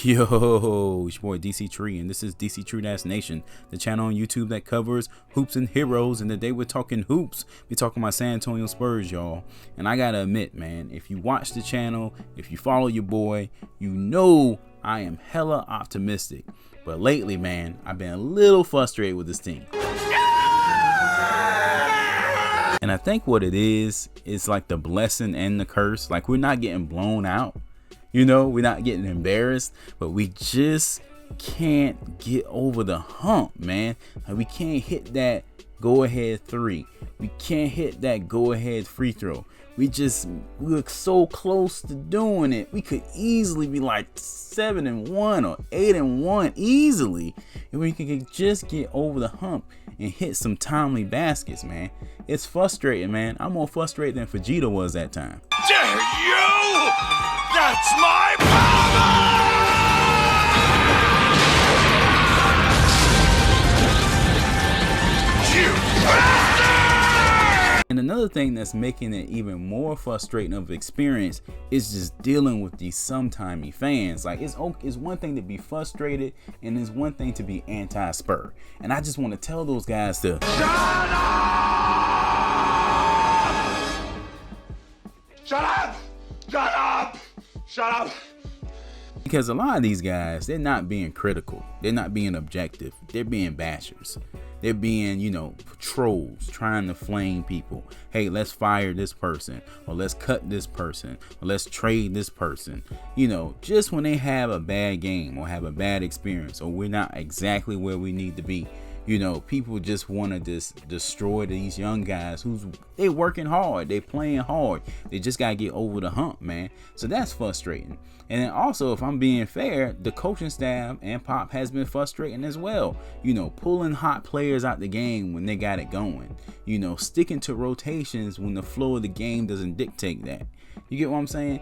Yo, it's your boy Dctree, and this is Dctree-Nation, the channel on YouTube that covers hoops and heroes. And today we're talking hoops. We're talking about San Antonio Spurs, y'all. And I gotta admit, man, if you watch the channel, if you follow your boy, you know I am hella optimistic. But lately, man, I've been a little frustrated with this team. And I think what it is like the blessing and the curse. Like, we're not getting blown out. You know, we're not getting embarrassed, but we just can't get over the hump, man. Like, we can't hit that go-ahead three. We can't hit that go-ahead free throw. We look so close to doing it. We could easily be like 7-1 or 8-1 easily if we could just get over the hump and hit some timely baskets, man. It's frustrating, man. I'm more frustrated than Vegeta was that time. Dare you! That's my power! You bastard! And another thing that's making it even more frustrating of experience is just dealing with these sometimey fans. Like, it's one thing to be frustrated, and it's one thing to be anti-Spur. And I just want to tell those guys to Shut up! Shut up! Shut up! Because a lot of these guys, they're not being critical. They're not being objective. They're being bashers. They're being, you know, trolls, trying to flame people. Hey, let's fire this person, or let's cut this person, or let's trade this person. You know, just when they have a bad game or have a bad experience, or we're not exactly where we need to be. You know, people just want to just destroy these young guys they working hard, they playing hard. They just got to get over the hump, man. So that's frustrating. And then also, if I'm being fair, the coaching staff and Pop has been frustrating as well. You know, pulling hot players out the game when they got it going. You know, sticking to rotations when the flow of the game doesn't dictate that. You get what I'm saying?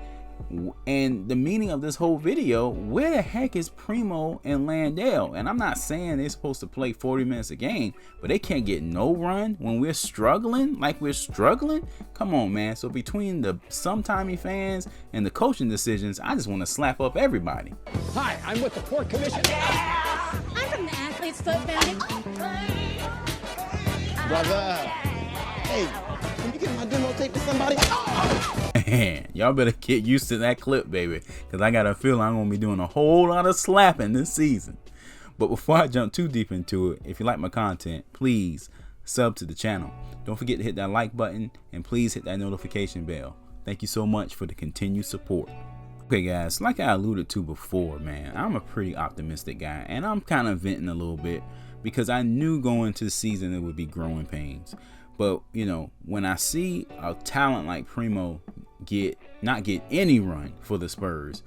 And the meaning of this whole video, where the heck is Primo and Landale? And I'm not saying they're supposed to play 40 minutes a game, but they can't get no run when we're struggling like we're struggling. Come on, man. So between the sometimey fans and the coaching decisions, I just want to slap up everybody. Hi, I'm with the Port Commission. I'm from the Athlete's Foot Foundation. Brother, hey, can you get my demo tape to somebody? Man, y'all better get used to that clip, baby, because I got a feeling I'm going to be doing a whole lot of slapping this season. But before I jump too deep into it, if you like my content, please sub to the channel. Don't forget to hit that like button, and please hit that notification bell. Thank you so much for the continued support. Okay, guys, like I alluded to before, man, I'm a pretty optimistic guy, and I'm kind of venting a little bit because I knew going into the season it would be growing pains. But, you know, when I see a talent like Primo not get any run for the Spurs,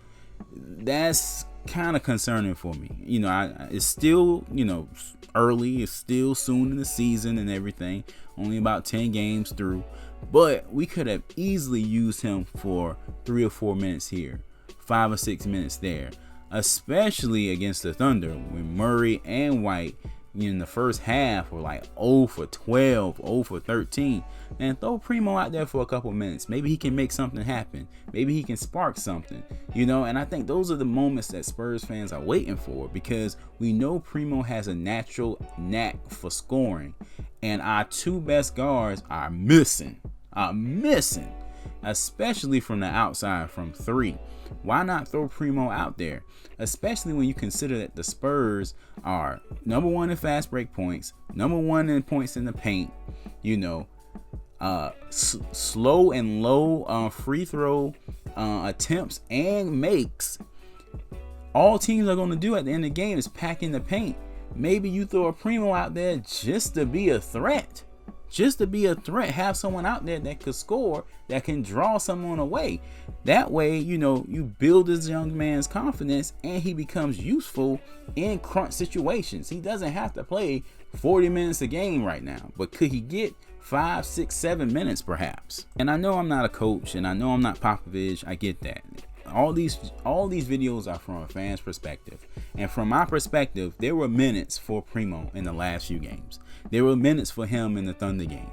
that's kind of concerning for me. You know, it's still, you know, early. It's still soon in the season and everything. Only about 10 games through. But we could have easily used him for 3 or 4 minutes here, 5 or 6 minutes there, especially against the Thunder when Murray and White in the first half were like 0 for 12, 0 for 13. And throw Primo out there for a couple minutes. Maybe he can make something happen. Maybe he can spark something, you know. And I think those are the moments that Spurs fans are waiting for, because we know Primo has a natural knack for scoring, and our two best guards are missing, especially from the outside from 3. Why not throw Primo out there? Especially when you consider that the Spurs are number 1 in fast break points, number 1 in points in the paint, you know, slow and low free throw attempts and makes. All teams are going to do at the end of the game is pack in the paint. Maybe you throw a Primo out there just to be a threat. Have someone out there that could score, that can draw someone away. That way, you know, you build this young man's confidence and he becomes useful in crunch situations. He doesn't have to play 40 minutes a game right now, but could he get 5, 6, 7 minutes perhaps? And I know I'm not a coach, and I know I'm not Popovich. I get that. All these videos are from a fan's perspective, and from my perspective, there were minutes for Primo in the last few games. There were minutes for him in the Thunder game.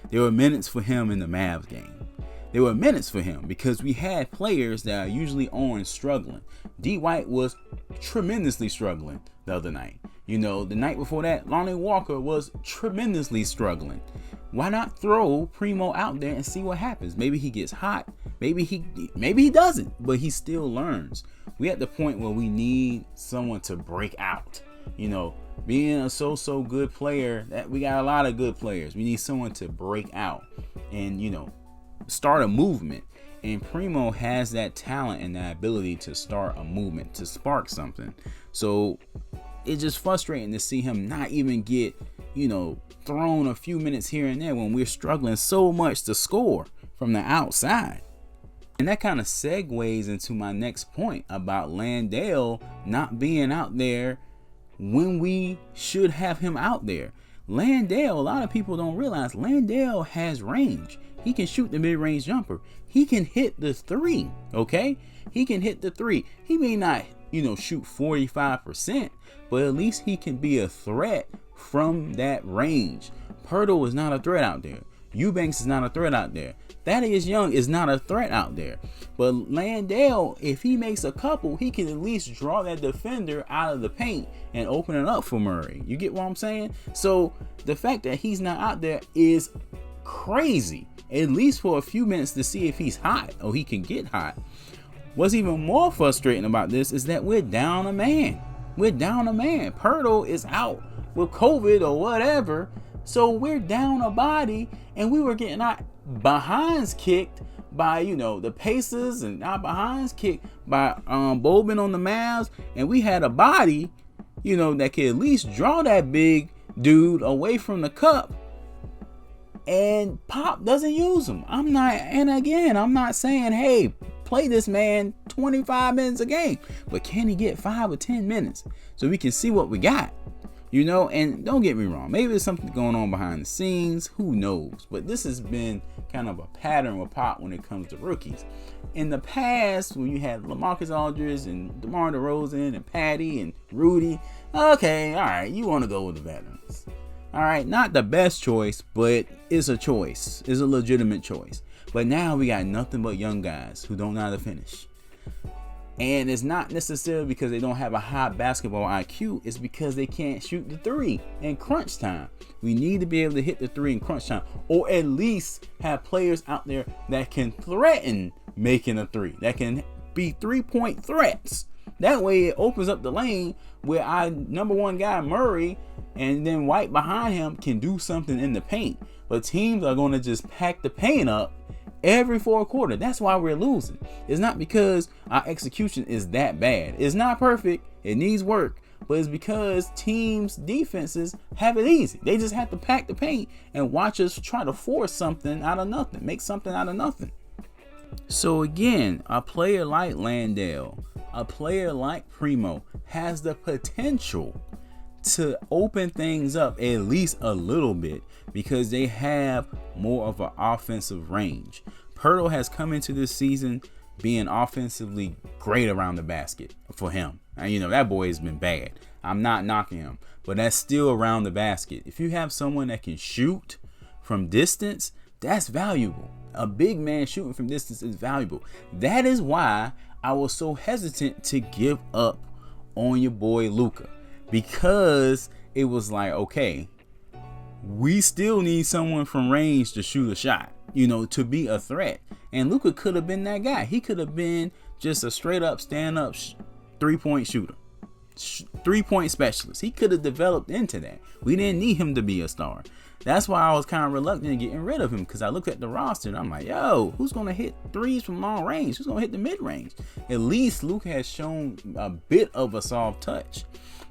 There were minutes for him in the Mavs game. There were minutes for him because we had players that are usually on struggling. D. White was tremendously struggling the other night. You know, the night before that, Lonnie Walker was tremendously struggling. Why not throw Primo out there and see what happens? Maybe he gets hot. Maybe he doesn't, but he still learns. We at the point where we need someone to break out. You know, being a so good player, that we got a lot of good players. We need someone to break out and, you know, start a movement. And Primo has that talent and that ability to start a movement, to spark something. So it's just frustrating to see him not even get, you know, thrown a few minutes here and there when we're struggling so much to score from the outside. And that kind of segues into my next point about Landale not being out there when we should have him out there. Landale, a lot of people don't realize Landale has range. He can shoot the mid-range jumper. He can hit the three, okay? He can hit the three. He may not, you know, shoot 45%, but at least he can be a threat from that range. Pirtle is not a threat out there. Eubanks is not a threat out there. Thaddeus Young is not a threat out there. But Landale, if he makes a couple, he can at least draw that defender out of the paint and open it up for Murray. You get what I'm saying? So the fact that he's not out there is crazy, at least for a few minutes, to see if he's hot or he can get hot. What's even more frustrating about this is that we're down a man. We're down a man. Pirtle is out with COVID or whatever. So we're down a body, and we were getting our behinds kicked by, you know, the Pacers, and our behinds kicked by Bobin on the Mavs, and we had a body, you know, that could at least draw that big dude away from the cup. And Pop doesn't use him. I'm not saying, hey, play this man 25 minutes a game, but can he get 5 or 10 minutes so we can see what we got? You know, and don't get me wrong, maybe there's something going on behind the scenes, who knows? But this has been kind of a pattern with Pop when it comes to rookies. In the past, when you had LaMarcus Aldridge and DeMar DeRozan and Patty and Rudy, okay, all right, you want to go with the veterans. All right, not the best choice, but it's a choice. It's a legitimate choice. But now we got nothing but young guys who don't know how to finish. And it's not necessarily because they don't have a high basketball IQ. It's because they can't shoot the three in crunch time. We need to be able to hit the three in crunch time, or at least have players out there that can threaten making a three, that can be 3-point threats. That way it opens up the lane where our number one guy, Murray, and then White behind him can do something in the paint. But teams are going to just pack the paint up every fourth quarter. That's why we're losing. It's not because our execution is that bad. It's not perfect. It needs work. But it's because teams' defenses have it easy. They just have to pack the paint and watch us try to force something out of nothing. Make something out of nothing. So again, a player like Landale, a player like Primo has the potential to open things up at least a little bit because they have more of an offensive range. Pirtle has come into this season being offensively great around the basket for him. And you know, that boy has been bad. I'm not knocking him, but that's still around the basket. If you have someone that can shoot from distance, that's valuable. A big man shooting from distance is valuable. That is why I was so hesitant to give up on your boy Luka, because it was like, okay, we still need someone from range to shoot a shot, you know, to be a threat. And Luka could have been that guy. He could have been just a straight up stand up 3-point shooter, 3-point specialist. He could have developed into that. We didn't need him to be a star. That's why I was kind of reluctant in getting rid of him, because I looked at the roster and I'm like, yo, who's going to hit threes from long range? Who's going to hit the mid range? At least Luka has shown a bit of a soft touch.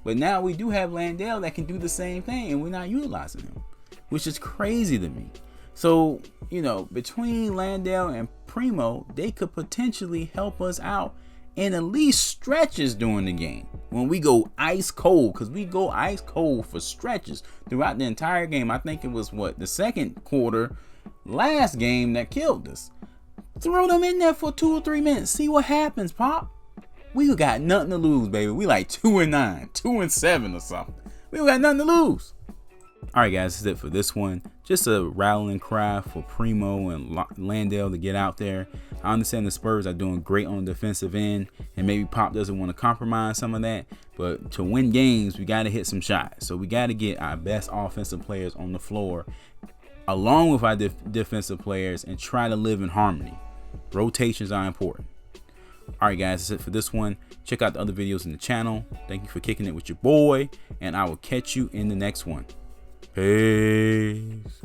But now we do have Landale that can do the same thing, and we're not utilizing him, which is crazy to me. So, you know, between Landale and Primo, they could potentially help us out in at least stretches during the game when we go ice cold, because we go ice cold for stretches throughout the entire game. I think it was the second quarter last game that killed us. Throw them in there for 2 or 3 minutes, see what happens, Pop. We got nothing to lose, baby. We like 2-9, 2-7 or something. We got nothing to lose. Alright guys, that's it for this one. Just a rattling cry for Primo and Landale to get out there. I understand the Spurs are doing great on the defensive end, and maybe Pop doesn't want to compromise some of that, but to win games, we got to hit some shots. So we got to get our best offensive players on the floor along with our defensive players and try to live in harmony. Rotations are important. Alright guys, that's it for this one. Check out the other videos in the channel. Thank you for kicking it with your boy, and I will catch you in the next one. Peace.